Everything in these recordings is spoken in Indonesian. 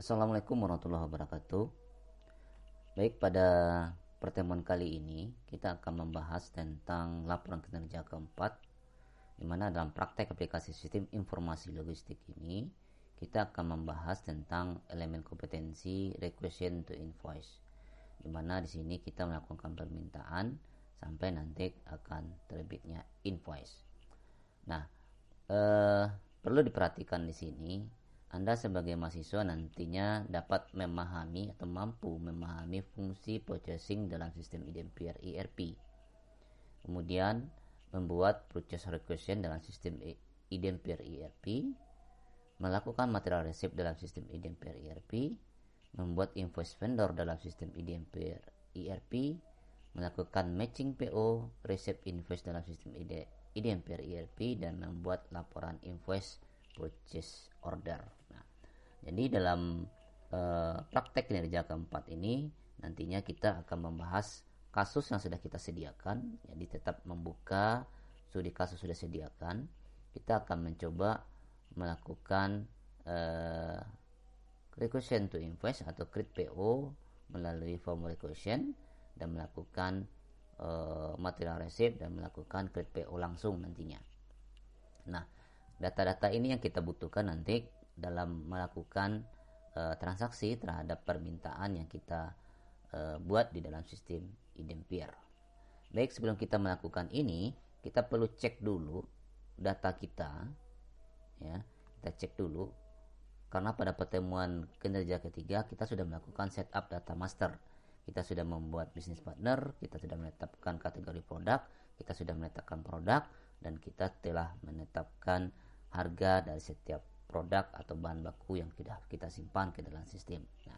Assalamualaikum warahmatullahi wabarakatuh. Baik, pada pertemuan kali ini kita akan membahas tentang laporan kinerja keempat, di mana dalam praktek aplikasi sistem informasi logistik ini kita akan membahas tentang elemen kompetensi requisition to invoice, di mana di sini kita melakukan permintaan sampai nanti akan terbitnya invoice. Nah, perlu diperhatikan di sini, Anda sebagai mahasiswa nantinya dapat memahami atau mampu memahami fungsi purchasing dalam sistem IDMPR ERP. Kemudian membuat purchase requisition dalam sistem IDMPR ERP, melakukan material receipt dalam sistem IDMPR ERP, membuat invoice vendor dalam sistem IDMPR ERP, melakukan matching PO, receipt invoice dalam sistem IDMPR ERP, dan membuat laporan invoice purchase order. Nah, jadi dalam praktek kinerja keempat ini nantinya kita akan membahas kasus yang sudah kita sediakan. Jadi tetap membuka studi kasus sudah sediakan. Kita akan mencoba melakukan requisition to invoice atau create PO melalui form requisition dan melakukan material receipt dan melakukan create PO langsung nantinya. Nah, data-data ini yang kita butuhkan nanti dalam melakukan transaksi terhadap permintaan yang kita buat di dalam sistem IDMPR. Baik, sebelum kita melakukan ini, kita perlu cek dulu data kita, ya. Kita cek dulu, karena pada pertemuan kinerja ketiga kita sudah melakukan setup data master. Kita sudah membuat bisnis partner, kita sudah menetapkan kategori produk, kita sudah menetapkan produk, dan kita telah menetapkan harga dari setiap produk atau bahan baku yang sudah kita simpan ke dalam sistem. Nah,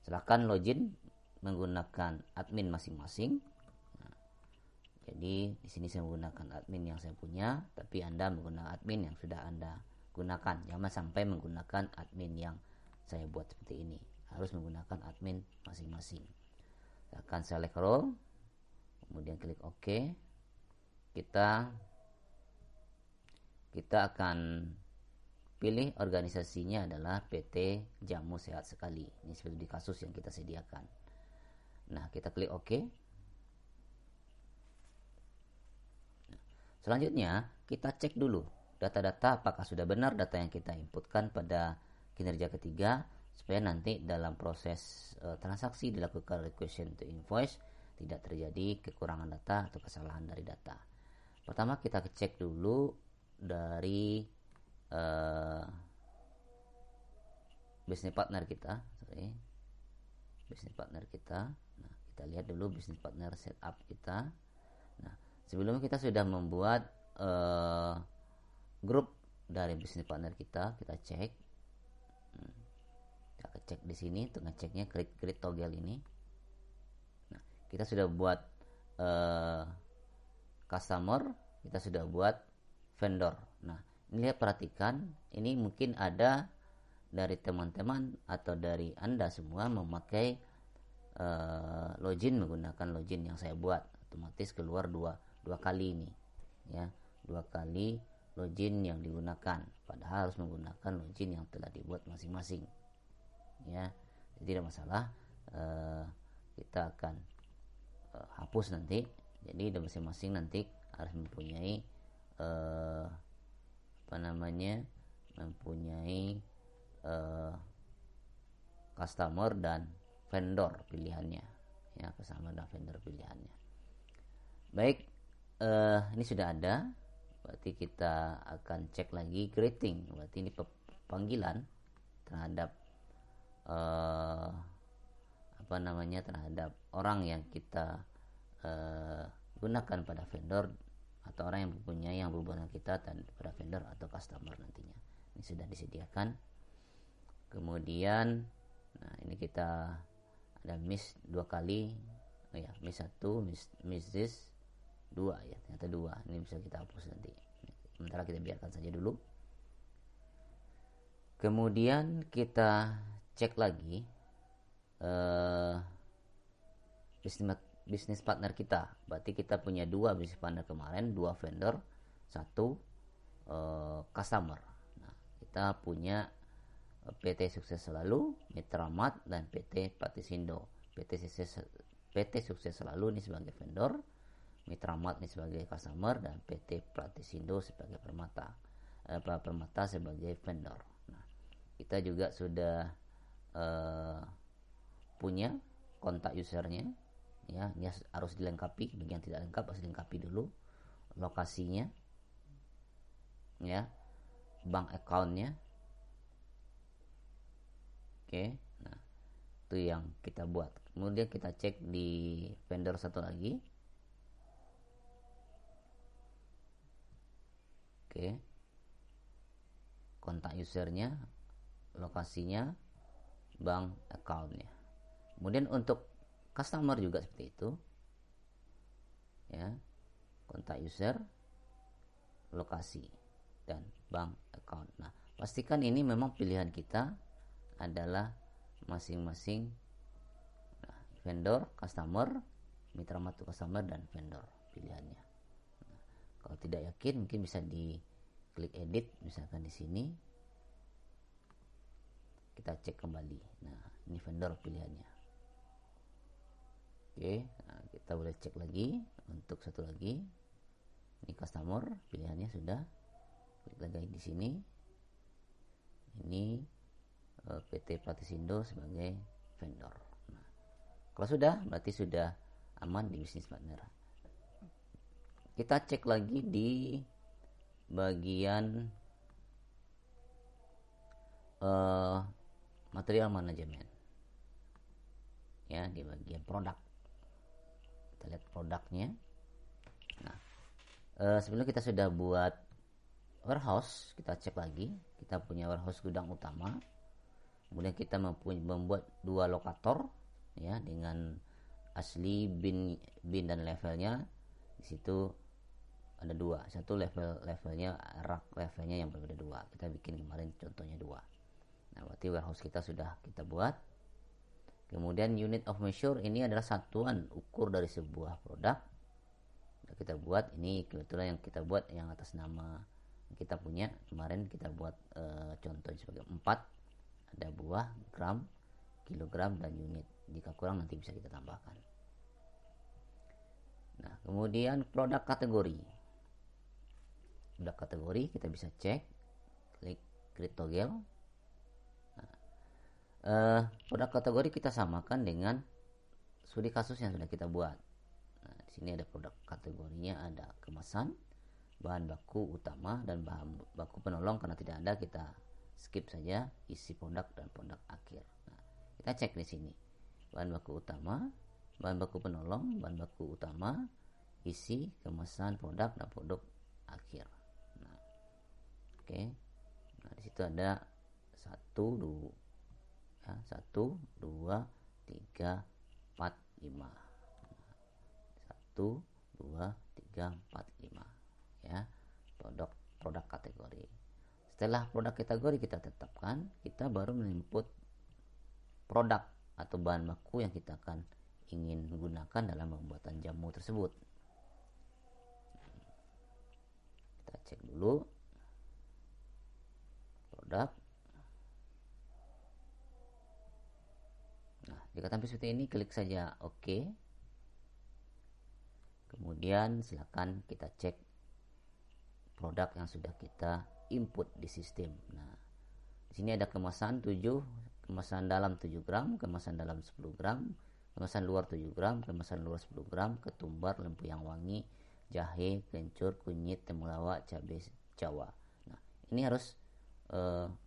silakan login menggunakan admin masing-masing. Nah, jadi di sini saya menggunakan admin yang saya punya, tapi Anda menggunakan admin yang sudah Anda gunakan. Jangan sampai menggunakan admin yang saya buat seperti ini. Harus menggunakan admin masing-masing. Akan select role, kemudian klik OK. Kita akan pilih organisasinya adalah PT Jamu Sehat Sekali. Ini seperti di kasus yang kita sediakan. Nah, kita klik OK. Selanjutnya kita cek dulu data-data apakah sudah benar data yang kita inputkan pada kinerja ketiga, supaya nanti dalam proses transaksi dilakukan requisition to invoice tidak terjadi kekurangan data atau kesalahan dari data. Pertama kita cek dulu dari bisnis partner kita, bisnis partner kita. Nah, kita lihat dulu bisnis partner setup kita. Nah, sebelumnya kita sudah membuat grup dari bisnis partner kita cek. Kita cek di sini, untuk ngeceknya klik toggle ini. Nah, kita sudah buat customer, kita sudah buat vendor. Nah, ini lihat, perhatikan, ini mungkin ada dari teman-teman atau dari Anda semua memakai login menggunakan login yang saya buat, otomatis keluar dua kali ini, ya, 2 kali login yang digunakan, padahal harus menggunakan login yang telah dibuat masing-masing, ya. Jadi tidak masalah, kita akan hapus nanti. Jadi masing-masing nanti harus mempunyai mempunyai customer dan vendor pilihannya, ya, customer dan vendor pilihannya. Baik, ini sudah ada. Berarti kita akan cek lagi greeting. Berarti ini panggilan terhadap terhadap orang yang kita gunakan pada vendor atau orang yang mempunyai yang berhubungan kita pada vendor atau customer nantinya. Ini sudah disediakan. Kemudian, nah ini kita ada miss 2 kali. Oh ya, miss 1, miss this 2, ya, ternyata 2. Ini bisa kita hapus nanti. Sementara kita biarkan saja dulu. Kemudian kita cek lagi bisnis partner kita. Berarti kita punya 2 bisnis partner kemarin, 2 vendor, 1 customer. Nah, kita punya PT Sukses Selalu, Mitra Mart, dan PT Patisindo. PT Sukses Selalu ini sebagai vendor, Mitra Mart ini sebagai customer, dan PT Patisindo sebagai permata sebagai vendor. Nah, kita juga sudah punya kontak usernya, ya. Ini harus dilengkapi. Bagi yang tidak lengkap harus dilengkapi dulu lokasinya, ya, bank accountnya. Oke, nah itu yang kita buat. Kemudian kita cek di vendor satu lagi. Oke, kontak usernya, lokasinya, bank accountnya. Kemudian untuk customer juga seperti itu, ya, kontak user, lokasi, dan bank account. Nah, pastikan ini memang pilihan kita adalah masing-masing vendor, customer, mitra matu customer, dan vendor pilihannya. Nah, kalau tidak yakin mungkin bisa di klik edit, misalkan di sini kita cek kembali. Nah, ini vendor pilihannya. Oke, nah kita boleh cek lagi untuk satu lagi. Ini customer pilihannya sudah. Klik lagi di sini. Ini PT Patisindo sebagai vendor. Nah, kalau sudah, berarti sudah aman di bisnis partner. Kita cek lagi di bagian material manajemen, ya, di bagian produk. Kita lihat produknya. Nah, sebelum kita sudah buat warehouse, kita cek lagi. Kita punya warehouse gudang utama. Kemudian kita membuat 2 lokator, ya, dengan asli bin dan levelnya. Di situ ada 2. Satu levelnya rak levelnya yang berbeda 2. Kita bikin kemarin contohnya 2. Nah, berarti warehouse kita sudah kita buat. Kemudian unit of measure ini adalah satuan ukur dari sebuah produk. Nah, kita buat ini kebetulan yang kita buat yang atas nama kita punya. Kemarin kita buat contohnya sebagai 4. Ada buah, gram, kilogram, dan unit. Jika kurang nanti bisa kita tambahkan. Nah, kemudian produk kategori. Produk kategori kita bisa cek, klik create toggle. Nah, produk kategori kita samakan dengan studi kasus yang sudah kita buat. Nah, di sini ada produk kategorinya, ada kemasan, bahan baku utama, dan bahan baku penolong. Karena tidak ada, kita skip saja isi produk dan produk akhir. Nah, kita cek di sini bahan baku utama, bahan baku penolong, bahan baku utama, isi, kemasan, produk, dan produk akhir. Nah, oke. Nah, di situ ada 1, 2, 3, 4, 5. 1, 2, 3, 4, 5. Ya, produk kategori. Setelah produk kategori kita tetapkan, kita baru menginput produk atau bahan baku yang kita akan ingin gunakan dalam pembuatan jamu tersebut. Kita cek dulu produk. Nah, jika tampil seperti ini, klik saja OK. Kemudian silakan kita cek produk yang sudah kita input di sistem. Nah, di sini ada kemasan 7, kemasan dalam 7 gram, kemasan dalam 10 gram, kemasan luar 7 gram, kemasan luar 10 gram, ketumbar, lempuyang wangi, jahe, kencur, kunyit, temulawak, cabai Jawa. Nah, ini harus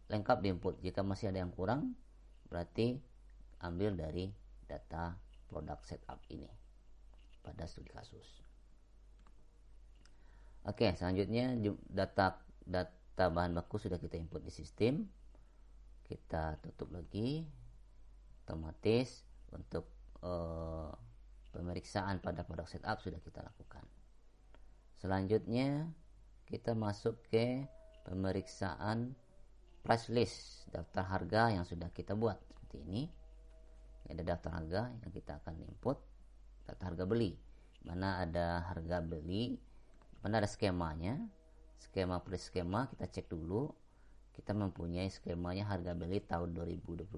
lengkap di input. Jika masih ada yang kurang, berarti ambil dari data produk setup ini pada studi kasus. Oke, selanjutnya data bahan baku sudah kita input di sistem. Kita tutup lagi. Otomatis untuk pemeriksaan pada produk setup sudah kita lakukan. Selanjutnya kita masuk ke pemeriksaan price list, daftar harga yang sudah kita buat seperti ini. Ini ada daftar harga yang kita akan input. Daftar harga beli, mana ada harga beli, mana ada skemanya, skema per skema kita cek dulu. kita mempunyai skemanya harga beli tahun 2022.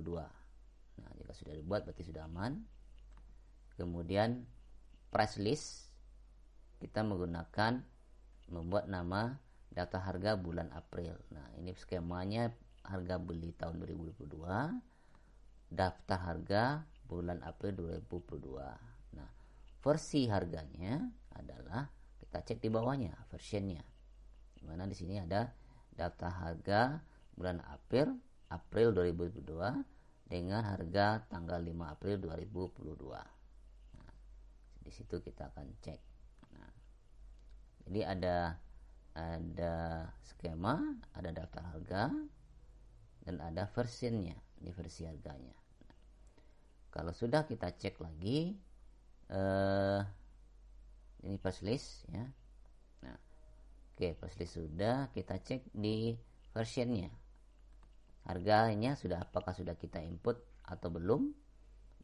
Nah, jika sudah dibuat berarti sudah aman. Kemudian price list, kita menggunakan membuat nama data harga bulan April. Nah, ini skemanya harga beli tahun 2022, daftar harga bulan April 2022. Nah, versi harganya adalah kita cek di bawahnya versionnya. Dimana di sini ada daftar harga bulan April 2022 dengan harga tanggal 5 April 2022. Nah, di situ kita akan cek. Nah, jadi ada skema, ada daftar harga, dan ada versionnya, di versi harganya. Nah, kalau sudah kita cek lagi, ini price list ya. Nah, oke, price list sudah, kita cek di versionnya. Harganya apakah sudah kita input atau belum?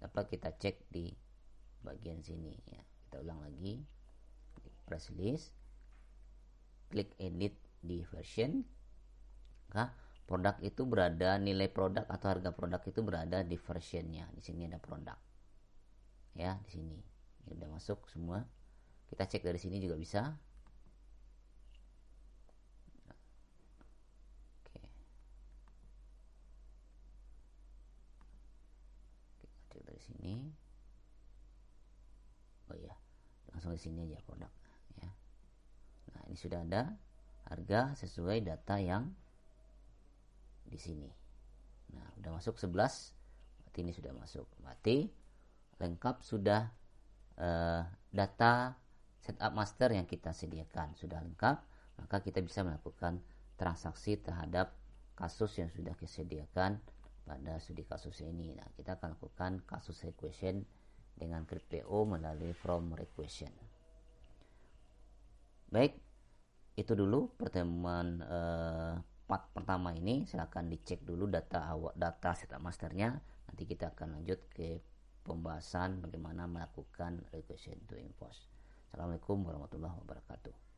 Dapat kita cek di bagian sini ya. Kita ulang lagi. Price list, klik edit di version. Maka produk itu berada, nilai produk atau harga produk itu berada di versionnya. Di sini ada produk. Ya, di sini. Ini udah masuk semua. Kita cek dari sini juga bisa. Oke. Kita cek dari sini. Oh ya, langsung di sini aja produk. Ya. Nah, ini sudah ada harga sesuai data yang di sini. Nah, udah masuk 11. Berarti ini sudah masuk. Berarti lengkap sudah data setup master yang kita sediakan sudah lengkap, maka kita bisa melakukan transaksi terhadap kasus yang sudah disediakan pada studi kasus ini. Nah, kita akan lakukan kasus requisition dengan create PO melalui from requisition. Baik, itu dulu pertemuan part pertama ini. Silakan dicek dulu data setup masternya. Nanti kita akan lanjut ke pembahasan bagaimana melakukan requisition to invoice. Assalamualaikum warahmatullahi wabarakatuh.